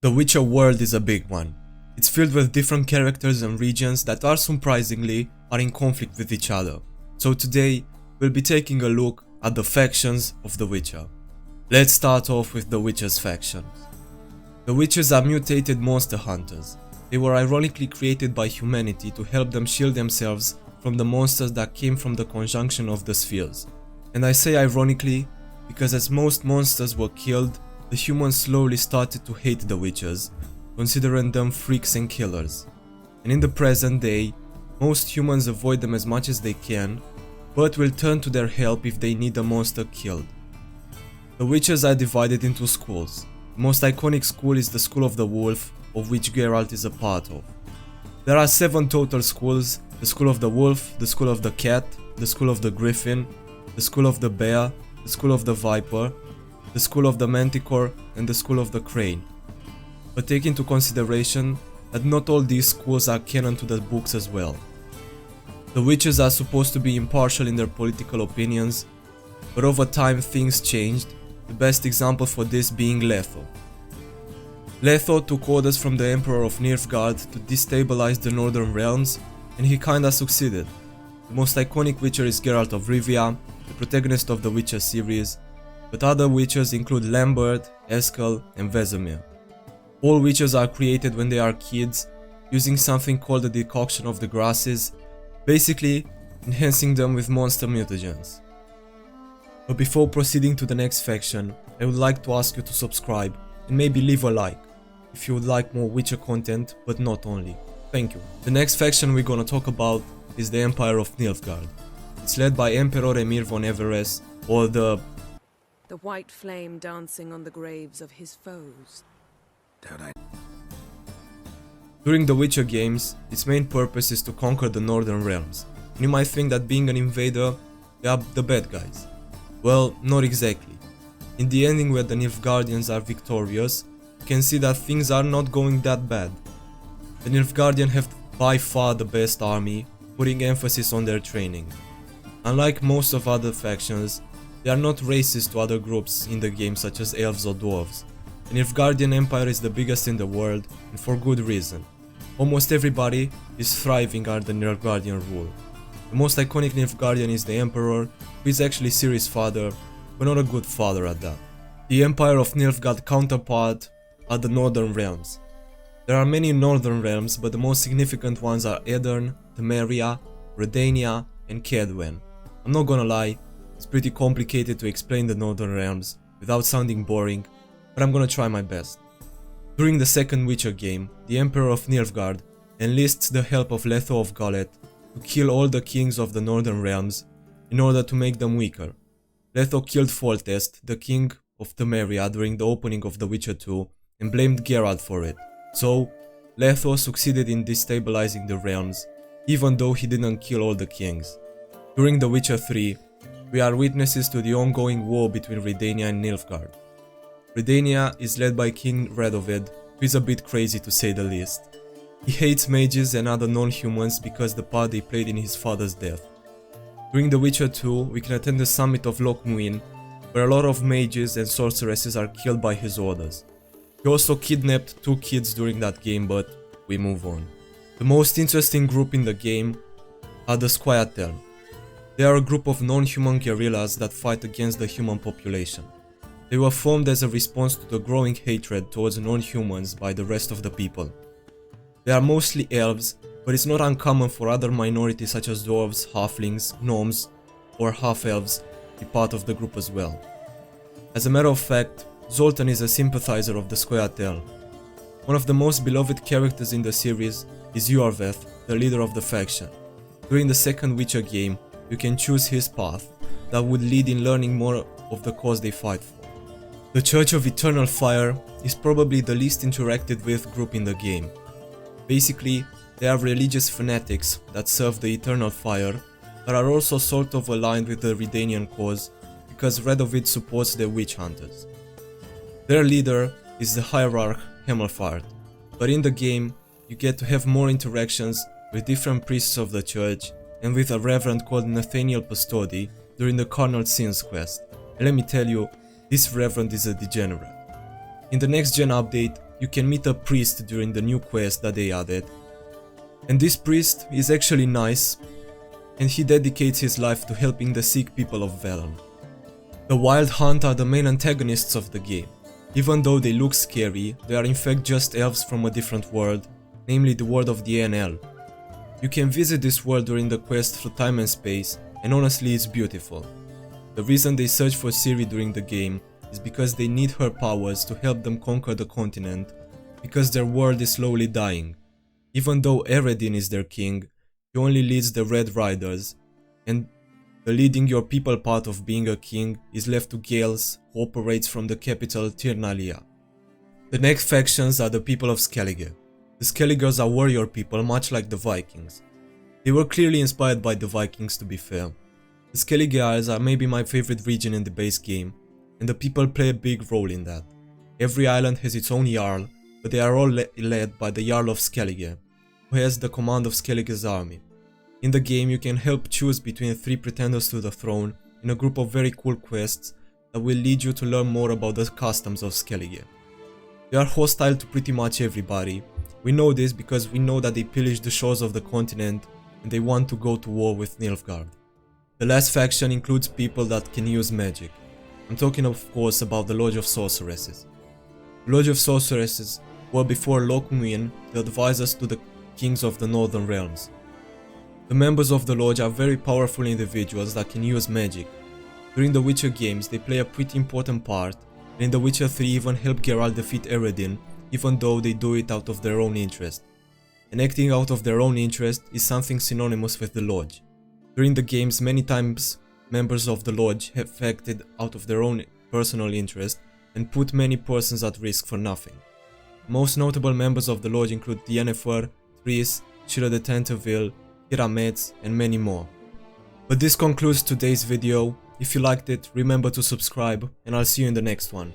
The Witcher world is a big one. It's filled with different characters and regions that surprisingly are in conflict with each other. So today, we'll be taking a look at the factions of The Witcher. Let's start off with The Witcher's factions. The Witchers are mutated monster hunters. They were ironically created by humanity to help them shield themselves from the monsters that came from the conjunction of the spheres. And I say ironically because as most monsters were killed, the humans slowly started to hate the Witchers, considering them freaks and killers. And in the present day, most humans avoid them as much as they can, but will turn to their help if they need a monster killed. The Witchers are divided into schools. The most iconic school is the School of the Wolf, of which Geralt is a part of. There are 7 total schools: the School of the Wolf, the School of the Cat, the School of the Griffin, the School of the Bear, the School of the Viper, the School of the Manticore, and the School of the Crane. But take into consideration that not all these schools are canon to the books as well. The Witchers are supposed to be impartial in their political opinions, but over time things changed, the best example for this being Letho. Letho took orders from the Emperor of Nilfgaard to destabilize the Northern Realms, and he kinda succeeded. The most iconic Witcher is Geralt of Rivia, the protagonist of the Witcher series, but other Witchers include Lambert, Eskel, and Vesemir. All Witchers are created when they are kids, using something called the decoction of the grasses, basically enhancing them with monster mutagens. But before proceeding to the next faction, I would like to ask you to subscribe and maybe leave a like if you would like more Witcher content, but not only. Thank you. The next faction we're gonna talk about is the Empire of Nilfgaard. It's led by Emperor Emir von Everest, or the white flame dancing on the graves of his foes. During the Witcher games, its main purpose is to conquer the Northern Realms. And you might think that being an invader, they are the bad guys. Well, not exactly. In the ending where the Nilfgaardians are victorious, you can see that things are not going that bad. The Nilfgaardians have by far the best army, putting emphasis on their training. Unlike most of other factions, they are not racist to other groups in the game such as elves or dwarves. The Nilfgaardian Empire is the biggest in the world, and for good reason. Almost everybody is thriving under the Nilfgaardian rule. The most iconic Nilfgaardian is the Emperor, who is actually Ciri's father, but not a good father at that. The Empire of Nilfgaard counterpart are the Northern Realms. There are many Northern Realms, but the most significant ones are Aedirn, Temeria, Redania, and Kaedwen. I'm not gonna lie, it's pretty complicated to explain the Northern Realms without sounding boring, but I'm gonna try my best. During the second Witcher game, the Emperor of Nilfgaard enlists the help of Letho of Galet to kill all the kings of the Northern Realms in order to make them weaker. Letho killed Foltest, the king of Temeria, during the opening of The Witcher 2 and blamed Geralt for it. So, Letho succeeded in destabilizing the realms, even though he didn't kill all the kings. During The Witcher 3, we are witnesses to the ongoing war between Redania and Nilfgaard. Redania is led by King Radovid, who is a bit crazy to say the least. He hates mages and other non-humans because the part they played in his father's death. During The Witcher 2, we can attend the summit of Loch Muin, where a lot of mages and sorceresses are killed by his orders. He also kidnapped 2 kids during that game, but we move on. The most interesting group in the game are the Scoia'tael. They are a group of non-human guerrillas that fight against the human population. They were formed as a response to the growing hatred towards non-humans by the rest of the people. They are mostly elves, but it's not uncommon for other minorities such as dwarves, halflings, gnomes, or half-elves to be part of the group as well. As a matter of fact, Zoltan is a sympathizer of the Scoia'tael. One of the most beloved characters in the series is Iorveth, the leader of the faction. During the second Witcher game, you can choose his path that would lead in learning more of the cause they fight for. The Church of Eternal Fire is probably the least interacted with group in the game. Basically, they are religious fanatics that serve the Eternal Fire, but are also sort of aligned with the Redanian cause because Radovid supports the witch hunters. Their leader is the Hierarch Hemelfart, but in the game, you get to have more interactions with different priests of the church and with a reverend called Nathaniel Pastodi during the Carnal Sins quest. And let me tell you, this reverend is a degenerate. In the next gen update, you can meet a priest during the new quest that they added. And this priest is actually nice, and he dedicates his life to helping the sick people of Velen. The Wild Hunt are the main antagonists of the game. Even though they look scary, they are in fact just elves from a different world, namely the world of the NL. You can visit this world during the quest through time and space, and honestly it's beautiful. The reason they search for Ciri during the game is because they need her powers to help them conquer the continent, because their world is slowly dying. Even though Eredin is their king, he only leads the Red Riders, and the leading your people part of being a king is left to Gales, who operates from the capital Tirnalia. The next factions are the people of Skelliger. The Skelligers are warrior people much like the Vikings. They were clearly inspired by the Vikings, to be fair. The Skelliger Isles are maybe my favorite region in the base game, and the people play a big role in that. Every island has its own Jarl, but they are all led by the Jarl of Skelliger, who has the command of Skelliger's army. In the game you can help choose between 3 pretenders to the throne in a group of very cool quests that will lead you to learn more about the customs of Skelliger. They are hostile to pretty much everybody. We know this because we know that they pillage the shores of the continent and they want to go to war with Nilfgaard. The last faction includes people that can use magic. I'm talking of course about the Lodge of Sorceresses. The Lodge of Sorceresses were before Lokmuin the advisors to the kings of the Northern Realms. The members of the Lodge are very powerful individuals that can use magic. During the Witcher games they play a pretty important part, and in The Witcher 3 even help Geralt defeat Eredin, even though they do it out of their own interest. And acting out of their own interest is something synonymous with the Lodge. During the games many times members of the Lodge have acted out of their own personal interest and put many persons at risk for nothing. Most notable members of the Lodge include Yennefer, Triss, Shira de Tanterville, Kira Metz, and many more. But this concludes today's video. If you liked it, remember to subscribe, and I'll see you in the next one.